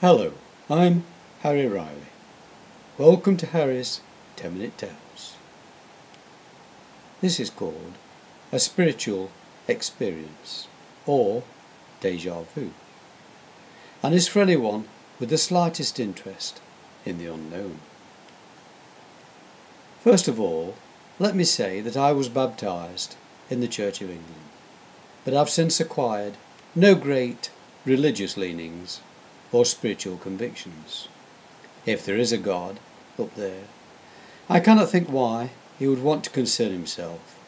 Hello, I'm Harry Riley. Welcome to Harry's 10-Minute Tales. This is called a spiritual experience, or deja vu, and is for anyone with the slightest interest in the unknown. First of all, let me say that I was baptised in the Church of England, but I've since acquired no great religious leanings or spiritual convictions. If there is a God up there, I cannot think why he would want to concern himself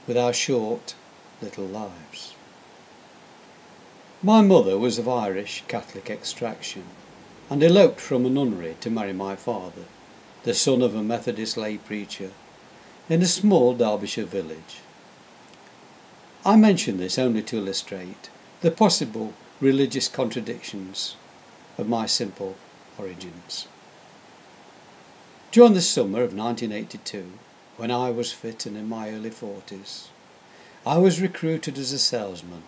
with our short little lives. My mother was of Irish Catholic extraction and eloped from a nunnery to marry my father, the son of a Methodist lay preacher in a small Derbyshire village. I mention this only to illustrate the possible religious contradictions of my simple origins. During the summer of 1982, when I was fit and in my early 40s, I was recruited as a salesman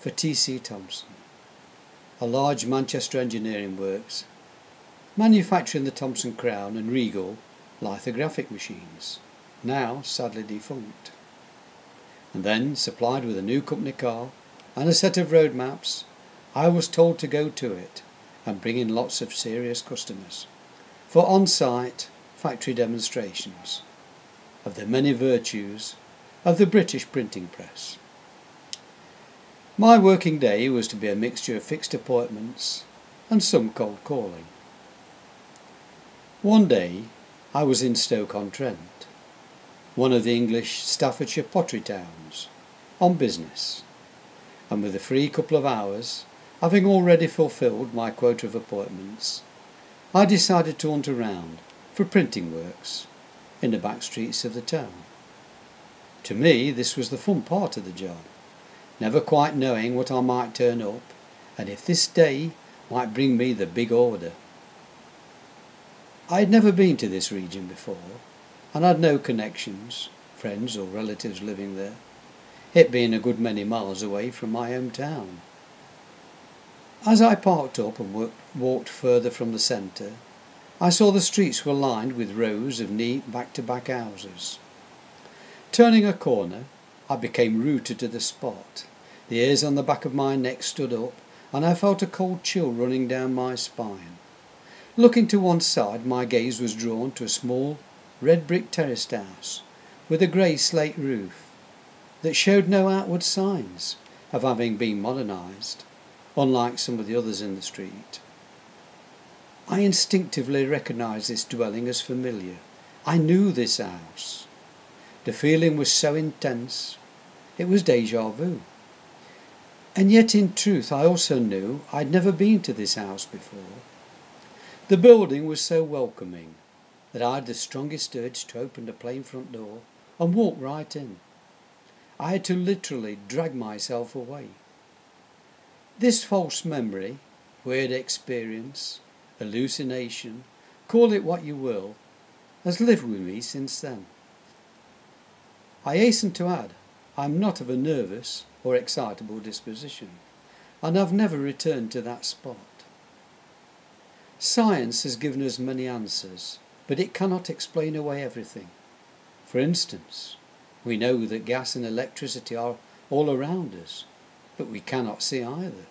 for T.C. Thompson, a large Manchester engineering works manufacturing the Thomson Crown and Regal lithographic machines, now sadly defunct. And then, supplied with a new company car and a set of road maps, I was told to go to it and bring in lots of serious customers for on-site factory demonstrations of the many virtues of the British printing press. My working day was to be a mixture of fixed appointments and some cold calling. One day I was in Stoke-on-Trent, one of the English Staffordshire pottery towns, on business, and with a free couple of hours, having already fulfilled my quota of appointments, I decided to hunt around for printing works in the back streets of the town. To me, this was the fun part of the job, never quite knowing what I might turn up and if this day might bring me the big order. I had never been to this region before and had no connections, friends or relatives living there, it being a good many miles away from my hometown. As I parked up and walked further from the centre, I saw the streets were lined with rows of neat back-to-back houses. Turning a corner, I became rooted to the spot. The hairs on the back of my neck stood up, and I felt a cold chill running down my spine. Looking to one side, my gaze was drawn to a small, red brick terraced house with a grey slate roof that showed no outward signs of having been modernised, unlike some of the others in the street. I instinctively recognised this dwelling as familiar. I knew this house. The feeling was so intense, it was deja vu. And yet in truth I also knew I'd never been to this house before. The building was so welcoming that I had the strongest urge to open the plain front door and walk right in. I had to literally drag myself away. This false memory, weird experience, hallucination, call it what you will, has lived with me since then. I hasten to add, I am not of a nervous or excitable disposition, and have never returned to that spot. Science has given us many answers, but it cannot explain away everything. For instance, we know that gas and electricity are all around us, but we cannot see either.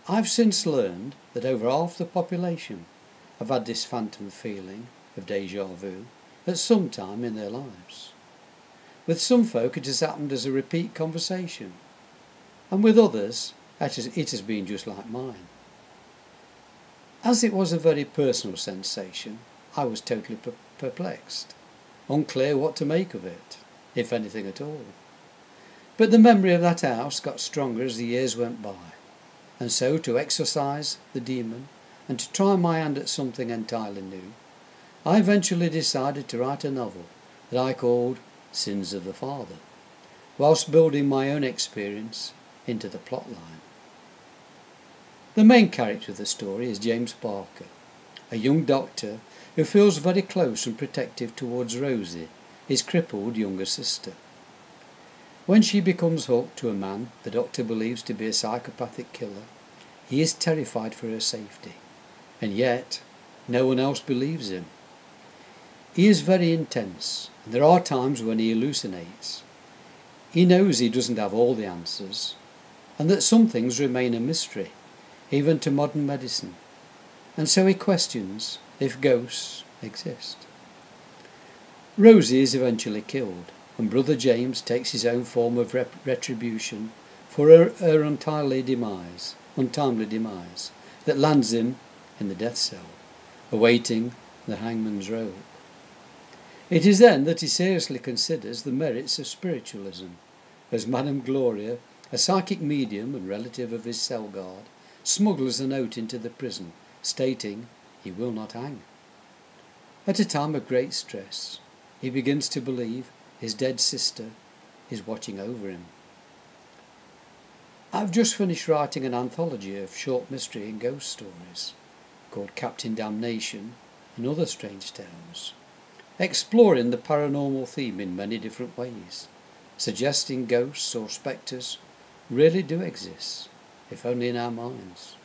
I've since learned that over half the population have had this phantom feeling of deja vu at some time in their lives. With some folk it has happened as a repeat conversation, and with others it has been just like mine. As it was a very personal sensation, I was totally perplexed, unclear what to make of it, if anything at all. But the memory of that house got stronger as the years went by, and so to exorcise the demon and to try my hand at something entirely new, I eventually decided to write a novel that I called Sins of the Father, whilst building my own experience into the plotline. The main character of the story is James Parker, a young doctor who feels very close and protective towards Rosie, his crippled younger sister. When she becomes hooked to a man the doctor believes to be a psychopathic killer, He is terrified for her safety, and yet no one else believes him. He is very intense, and there are times when he hallucinates. He knows he doesn't have all the answers, and that some things remain a mystery, even to modern medicine, and so he questions if ghosts exist. Rosie is eventually killed, and Brother James takes his own form of retribution for her untimely demise that lands him in the death cell, awaiting the hangman's rope. It is then that he seriously considers the merits of spiritualism, as Madame Gloria, a psychic medium and relative of his cell guard, smuggles a note into the prison stating he will not hang. At a time of great stress, he begins to believe his dead sister is watching over him. I've just finished writing an anthology of short mystery and ghost stories called Captain Damnation and Other Strange Tales, exploring the paranormal theme in many different ways, suggesting ghosts or spectres really do exist, if only in our minds.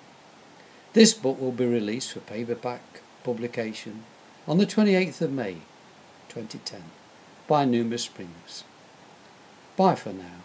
This book will be released for paperback publication on the 28th of May 2010 by Numa Springs. Bye for now.